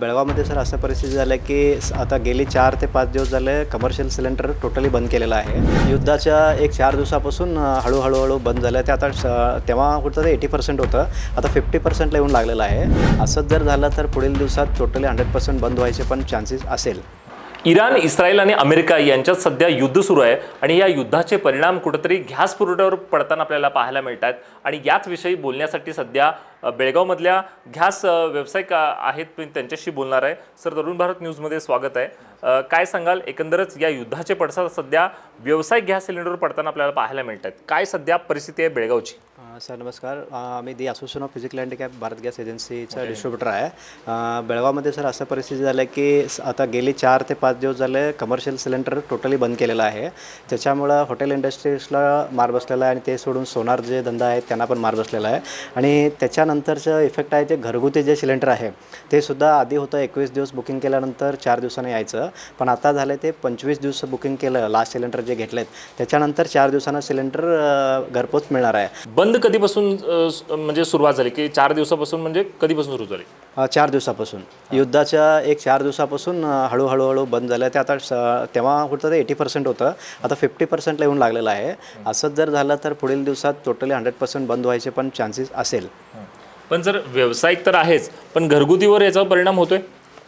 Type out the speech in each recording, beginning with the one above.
बेळगावमध्ये सर असं परिस्थिती झाली आहे की आता गेली 4 ते 5 दिवस झाले कमर्शियल सिलेंडर टोटली बंद केलेलं आहे. युद्धाच्या एक 4 दिवसापासून हळूहळू बंद झालं. ते आता तेव्हा होतं ते 80% होतं, आता 50%ला येऊन लागलेलं आहे. असंच जर झालं तर पुढील दिवसात टोटली 100% बंद व्हायचे पण चान्सेस असेल. इराण, इस्रायल आणि अमेरिका यांच्यात सध्या युद्ध सुरू आहे आणि या युद्धाचे परिणाम कुठेतरी गॅस पुरवठ्यावर पडताना आपल्याला पाहायला मिळतात. आणि याच विषयी बोलण्यासाठी सध्या बेळगावमधल्या गॅस व्यावसायिक आहेत, त्यांच्याशी बोलणार आहे. सर, तरुण भारत न्यूजमध्ये स्वागत आहे. काय सांगाल, एकंदरच या युद्धाचे पडसाद सध्या व्यावसायिक गॅस सिलेंडरवर पडताना आपल्याला पाहायला मिळतात, काय सध्या परिस्थिती आहे बेळगावची? सर नमस्कार. आम्ही the association of physical handicap Bharat gas एजन्सीचा डिस्ट्रीब्युटर आहे. बेळगावमध्ये सर असं परिस्थिती झाली आहे की आता गेली 4 ते 5 दिवस झाले कमर्शियल सिलेंडर टोटली बंद केलेलं आहे. त्याच्यामुळं हॉटेल इंडस्ट्रीजला मार बसलेला आहे आणि ते सोडून सोनार जे धंदा आहेत त्यांना पण मार बसलेला आहे. आणि त्याच्यानंतरचं इफेक्ट आहे ते घरगुती जे सिलेंडर आहे ते सुद्धा आधी होतं 21 दिवस बुकिंग केल्यानंतर 4 दिवसांनी यायचं, पण आता झालं ते 25 दिवस बुकिंग केलं. लास्ट सिलेंडर जे घेतलेत त्याच्यानंतर 4 दिवसांना सिलेंडर घरपोच मिळणार आहे. बंद कधीपासून म्हणजे सुरुवात झाली की 4 दिवसापासून, म्हणजे कधीपासून सुरू झाली? 4 दिवसापासून. युद्धाच्या एक 4 दिवसापासून हळूहळू बंद झालं. ते आता तेव्हा होतं ते 80% होतं, आता 50%ला येऊन लागलेलं आहे. असंच जर झालं तर पुढील दिवसात टोटली 100% बंद व्हायचे पण चान्सेस असेल. पण जर व्यावसायिक तर आहेच, पण घरगुतीवर याचा परिणाम होतोय?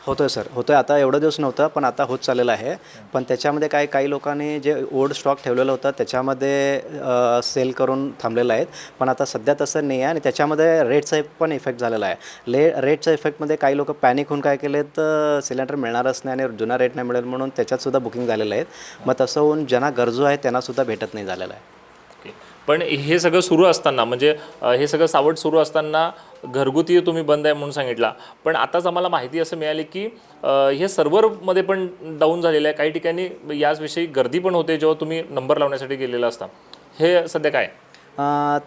होतोय सर, होतोय. आता एवढं दिवस नव्हतं पण आता होत चाललेलं आहे. पण त्याच्यामध्ये काही लोकांनी जे ओल्ड स्टॉक ठेवलेलं होतं त्याच्यामध्ये सेल करून थांबलेलं आहेत. पण आता सध्या तसं नाही आहे आणि त्याच्यामध्ये रेटचा पण इफेक्ट झालेला आहे. रेटच्या इफेक्टमध्ये काही लोक पॅनिक होऊन काय केले तर सिलेंडर मिळणारच नाही आणि जुना रेट नाही मिळेल म्हणून त्याच्यातसुद्धा बुकिंग झालेलं आहे. मग तसं होऊन ज्यांना गरजू आहे त्यांनासुद्धा भेटत नाही झालेलं आहे. पण हे सगळं सुरू असताना, म्हणजे हे सगळं सावट सुरू असताना घरगुती तुम्ही बंद आहे म्हणून सांगितला, पण आताच आम्हाला माहिती असं मिळाली की हे सर्व्हरमध्ये पण डाऊन झालेलं आहे. काही ठिकाणी याचविषयी गर्दी पण होते जेव्हा तुम्ही नंबर लावण्यासाठी गेलेला असता. हे सध्या काय?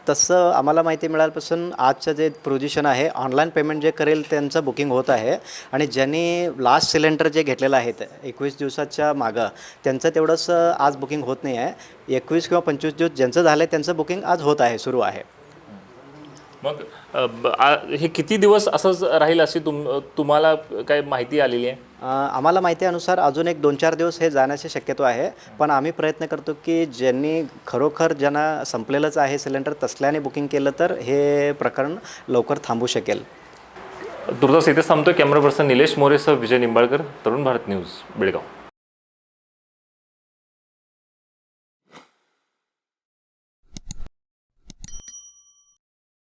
तसं आम्हाला माहिती मिळाल्यापासून आजचं जे पोझिशन आहे ऑनलाईन पेमेंट जे करेल त्यांचं बुकिंग होत आहे. आणि ज्यांनी लास्ट सिलेंडर जे घेतलेलं आहे 21 दिवसाच्या मागं त्यांचं तेवढंच आज बुकिंग होत नाही आहे. 21 किंवा 25 दिवस ज्यांचं झालं आहे त्यांचं बुकिंग आज होत आहे, सुरू आहे. मग हे किती दिवस असंच राहील अशी तुम्हाला काय माहिती आलेली आहे? आम्हाला माहितीनुसार अजून एक 2-4 दिवस हे जाण्याची शक्यता आहे. पण आम्ही प्रयत्न करतो की ज्यांनी खरोखर ज्यांना संपलेलंच आहे सिलेंडर तसल्याने बुकिंग केलं तर हे प्रकरण लवकर थांबू शकेल. तुर्तास इथेच थांबतोय. कॅमेरा पर्सन निलेश मोरेसह विजय निंबाळकर, तरुण भारत न्यूज, बेळगाव.